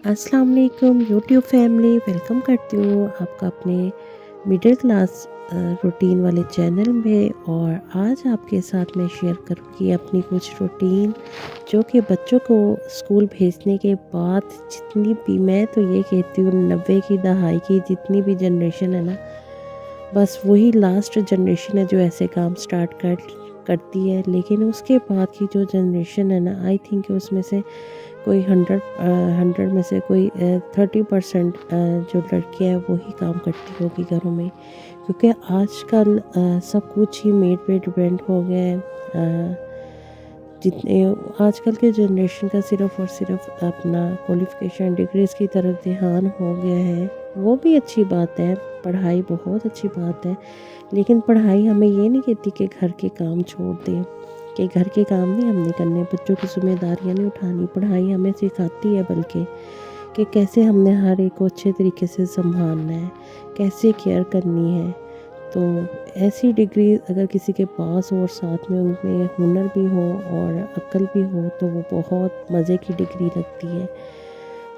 अस्सलाम वालेकुम YouTube family, welcome करती हूँ आपका अपने मिडिल क्लास रूटीन वाले चैनल में। और आज आपके साथ मैं शेयर करूँगी अपनी कुछ रूटीन जो कि बच्चों को स्कूल भेजने के बाद जितनी भी, मैं तो ये कहती हूँ 90 की दहाई की जितनी भी जनरेशन है ना, बस वही लास्ट जनरेशन है जो ऐसे काम स्टार्ट करती है। लेकिन उसके बाद की जो जनरेशन है ना, आई थिंक उसमें से कोई 100 में से कोई 30% जो लड़कियां हैं वही काम करती होगी घरों में, क्योंकि आजकल सब कुछ ही मेड पे डिपेंड हो गया है। जितने आजकल के जनरेशन का सिर्फ़ और सिर्फ अपना क्वालिफ़िकेशन डिग्रीज़ की तरफ ध्यान हो गया है। वो भी अच्छी बात है, पढ़ाई बहुत अच्छी बात है, लेकिन पढ़ाई हमें ये नहीं कहती कि घर के काम छोड़ दें, कि घर के काम नहीं हमने करने, बच्चों की ज़िम्मेदारियाँ नहीं उठानी। पढ़ाई हमें सिखाती है बल्कि कि कैसे हमने हर एक को अच्छे तरीके से सँभालना है, कैसे केयर करनी है। तो ऐसी डिग्री अगर किसी के पास हो और साथ में उनमें हुनर भी हो और अक्ल भी हो तो वो बहुत मज़े की डिग्री लगती है।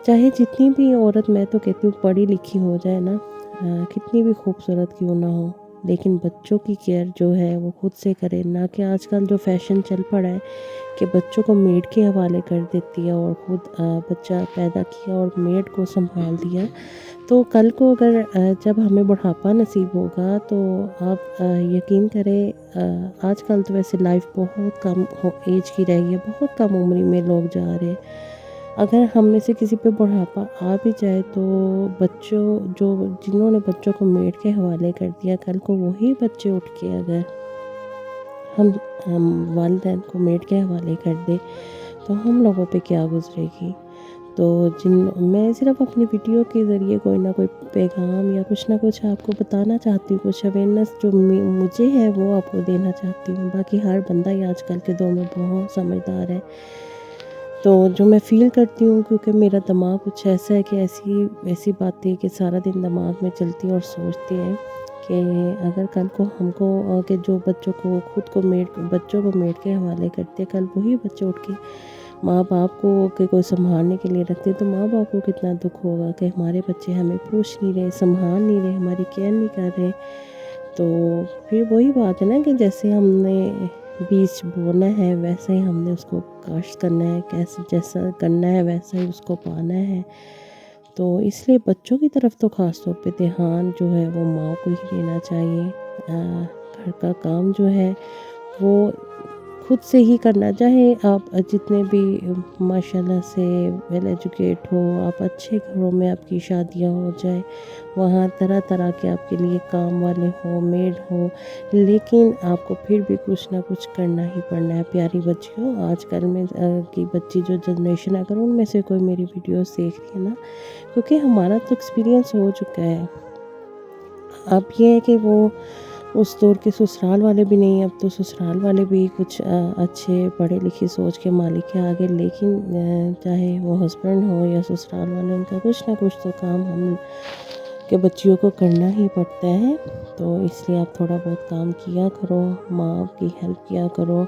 चाहे जितनी भी औरत, मैं तो कहती हूँ, पढ़ी लिखी हो जाए ना, कितनी भी खूबसूरत क्यों ना हो, लेकिन बच्चों की केयर जो है वो खुद से करे। ना कि आजकल जो फैशन चल पड़ा है कि बच्चों को मेड के हवाले कर देती है और खुद बच्चा पैदा किया और मेड को संभाल दिया। तो कल को अगर जब हमें बुढ़ापा नसीब होगा तो आप यकीन करें, आजकल तो वैसे लाइफ बहुत कम हो एज की रह गई है, बहुत कम उम्र में लोग जा रहे हैं। अगर हम में से किसी पे बुढ़ापा आ भी जाए तो बच्चों जो जिन्होंने बच्चों को मेड के हवाले कर दिया, कल को वही बच्चे उठ के अगर हम वालिदैन को मेड के हवाले कर दें तो हम लोगों पे क्या गुजरेगी। तो जिन मैं सिर्फ अपनी वीडियो के ज़रिए कोई ना कोई पैगाम या कुछ ना कुछ आपको बताना चाहती हूँ, कुछ अवेयरनेस जो मुझे है वो आपको देना चाहती हूँ। बाकी हर बंदा ही आजकल के दौर में बहुत समझदार है। तो जो मैं फ़ील करती हूँ, क्योंकि मेरा दिमाग कुछ ऐसा है कि ऐसी ऐसी बातें कि सारा दिन दिमाग में चलती हैं और सोचती हैं कि अगर कल को हमको कि जो बच्चों को खुद को मेड बच्चों को मेड के हवाले करते, कल वही बच्चे उठ के माँ बाप को कि कोई संभालने के लिए रखते, तो माँ बाप को कितना दुख होगा कि हमारे बच्चे हमें पूछ नहीं रहे, संभाल नहीं रहे, हमारी केयर नहीं कर रहे। तो फिर वही बात है ना कि जैसे हमने बीज बोना है वैसे ही हमने उसको काश्त करना है, कैसे जैसा करना है वैसा ही उसको पाना है। तो इसलिए बच्चों की तरफ तो ख़ास तौर पे ध्यान जो है वो माँ को ही देना चाहिए। घर का काम जो है वो खुद से ही करना, चाहे आप जितने भी माशाल्लाह से वेल एजुकेट हो, आप अच्छे घरों में आपकी शादियां हो जाए, वहाँ तरह तरह के आपके लिए काम वाले हो, मेड हो, लेकिन आपको फिर भी कुछ ना कुछ करना ही पड़ना है। प्यारी बच्चियों, आजकल में की बच्ची जो जनरेशन है, अगर उनमें से कोई मेरी वीडियोस देख रही है ना, क्योंकि हमारा तो एक्सपीरियंस हो चुका है। अब ये है कि वो उस दौर के ससुराल वाले भी नहीं, अब तो ससुराल वाले भी कुछ अच्छे पढ़े लिखे सोच के मालिक हैं आगे, लेकिन चाहे वो हस्बैंड हो या ससुराल वाले, उनका कुछ ना कुछ तो काम हम के बच्चियों को करना ही पड़ता है। तो इसलिए आप थोड़ा बहुत काम किया करो, माँ की हेल्प किया करो,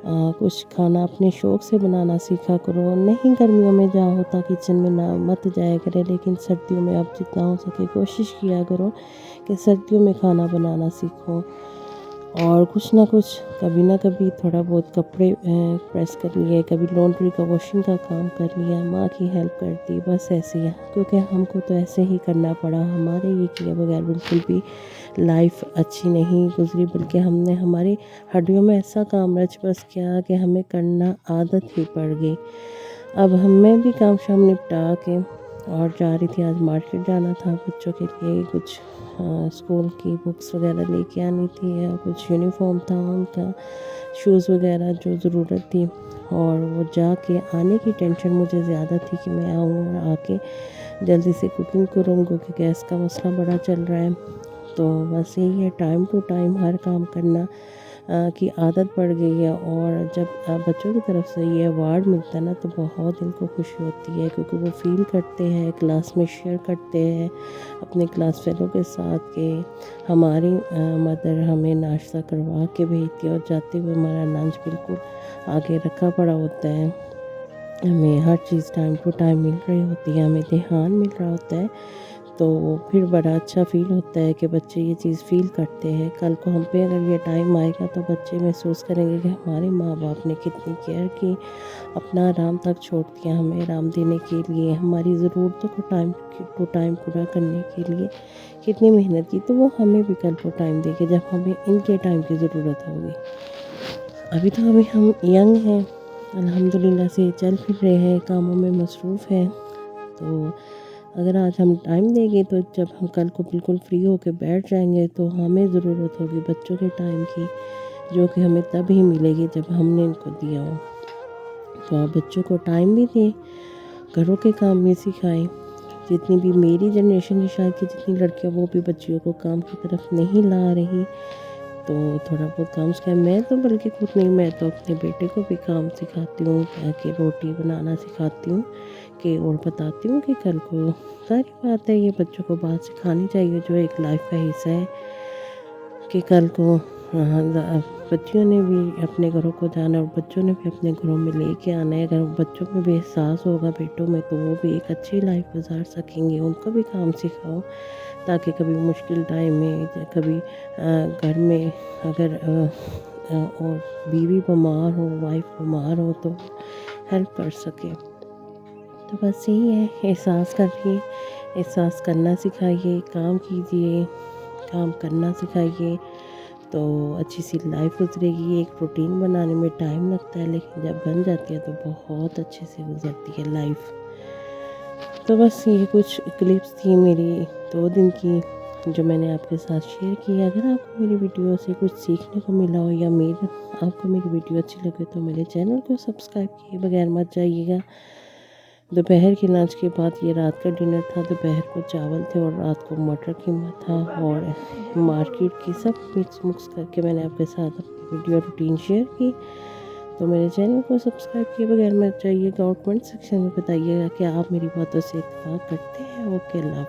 कुछ खाना अपने शौक़ से बनाना सीखा करो। नहीं गर्मियों में जहाँ होता किचन में ना मत जाया करें, लेकिन सर्दियों में आप जितना हो सके कोशिश किया करो कि सर्दियों में खाना बनाना सीखो। और कुछ ना कुछ कभी ना कभी थोड़ा बहुत कपड़े प्रेस कर लिए, कभी लॉन्ड्री का वॉशिंग का काम कर लिया, माँ की हेल्प कर दी, बस ऐसे ही है। क्योंकि हमको तो ऐसे ही करना पड़ा, हमारे ये किए बगैर बिल्कुल भी लाइफ अच्छी नहीं गुजरी, बल्कि हमने हमारी हड्डियों में ऐसा काम रच बस किया कि हमें करना आदत ही पड़ गई। अब मैं भी काम शाम निपटा के और जा रही थी, आज मार्केट जाना था, बच्चों के लिए कुछ स्कूल की बुक्स वगैरह लेके आनी थी, या कुछ यूनिफॉर्म था उनका, शूज़ वगैरह जो ज़रूरत थी। और वो जाके आने की टेंशन मुझे ज़्यादा थी कि मैं आऊँ और आके जल्दी से कुकिंग करूँ, क्योंकि गैस का मसला बड़ा चल रहा है। तो बस यही है, टाइम टू टाइम हर काम करना की आदत पड़ गई है। और जब बच्चों की तरफ से ये अवार्ड मिलता है ना, तो बहुत दिल को खुशी होती है, क्योंकि वो फ़ील करते हैं, क्लास में शेयर करते हैं अपने क्लास फेलो के साथ कि हमारी मदर हमें नाश्ता करवा के भेजती है और जाते हुए हमारा लंच बिल्कुल आगे रखा पड़ा होता है। हमें हर चीज़ टाइम टू टाइम मिल रही होती है, हमें ध्यान मिल रहा होता है, तो फिर बड़ा अच्छा फ़ील होता है कि बच्चे ये चीज़ फ़ील करते हैं। कल को हम पे अगर ये टाइम आएगा तो बच्चे महसूस करेंगे कि हमारे माँ बाप ने कितनी केयर की, अपना आराम तक छोड़ दिया हमें आराम देने के लिए, हमारी ज़रूरतों को टाइम टू टाइम पूरा करने के लिए कितनी मेहनत की, तो वो हमें भी कल को टाइम देंगे जब हमें इनके टाइम की ज़रूरत होगी। अभी तो अभी हम यंग हैं, अल्हम्दुलिल्लाह से चल फिर रहे हैं, कामों में मसरूफ़ हैं, तो अगर आज हम टाइम देंगे तो जब हम कल को बिल्कुल फ्री होकर बैठ जाएंगे तो हमें ज़रूरत होगी बच्चों के टाइम की, जो कि हमें तब ही मिलेगी जब हमने इनको दिया हो। तो आप बच्चों को टाइम भी दें, घरों के काम भी सिखाएं। जितनी भी मेरी जनरेशन की शायद कि जितनी लड़कियां वो भी बच्चियों को काम की तरफ नहीं ला रही, तो थोड़ा बहुत काम सिखाएं। मैं तो बल्कि खुद नहीं, मैं तो अपने बेटे को भी काम सिखाती हूँ, कि रोटी बनाना सिखाती हूँ, कि और बताती हूँ कि कल को सारी बात है ये बच्चों को बात सिखानी चाहिए जो एक लाइफ का हिस्सा है, कि कल को बच्चियों ने भी अपने घरों को जाना और बच्चों ने भी अपने घरों में लेके आना है। अगर बच्चों में भी एहसास होगा बेटों में, तो वो भी एक अच्छी लाइफ गुजार सकेंगे। उनको भी काम सिखाओ ताकि कभी मुश्किल टाइम में या कभी घर में अगर और बीवी बीमार हो, वाइफ बीमार हो, तो हेल्प कर सके। तो बस यही है, एहसास करिए, एहसास करना सिखाइए, काम कीजिए, काम करना सिखाइए, तो अच्छी सी लाइफ गुजरेगी। एक रूटीन बनाने में टाइम लगता है, लेकिन जब बन जाती है तो बहुत अच्छे से गुजरती है लाइफ। तो बस ये कुछ क्लिप्स थी मेरी 2 दिन की, जो मैंने आपके साथ शेयर की। अगर आपको मेरी वीडियो से कुछ सीखने को मिला हो या आपको मेरी वीडियो अच्छी लगे तो मेरे चैनल को सब्सक्राइब किए बगैर मत जाइएगा। दोपहर के लंच के बाद ये रात का डिनर था। दोपहर को चावल थे और रात को मटर कीमा था, और मार्केट की सब मिक्स करके मैंने आपके साथ अपनी वीडियो रूटीन शेयर की। तो मेरे चैनल को सब्सक्राइब किए बगैर मत जाइएगा और कमेंट सेक्शन में बताइएगा कि आप मेरी बातों से इत्तेफाक करते हैं। ओके, अल्लाह।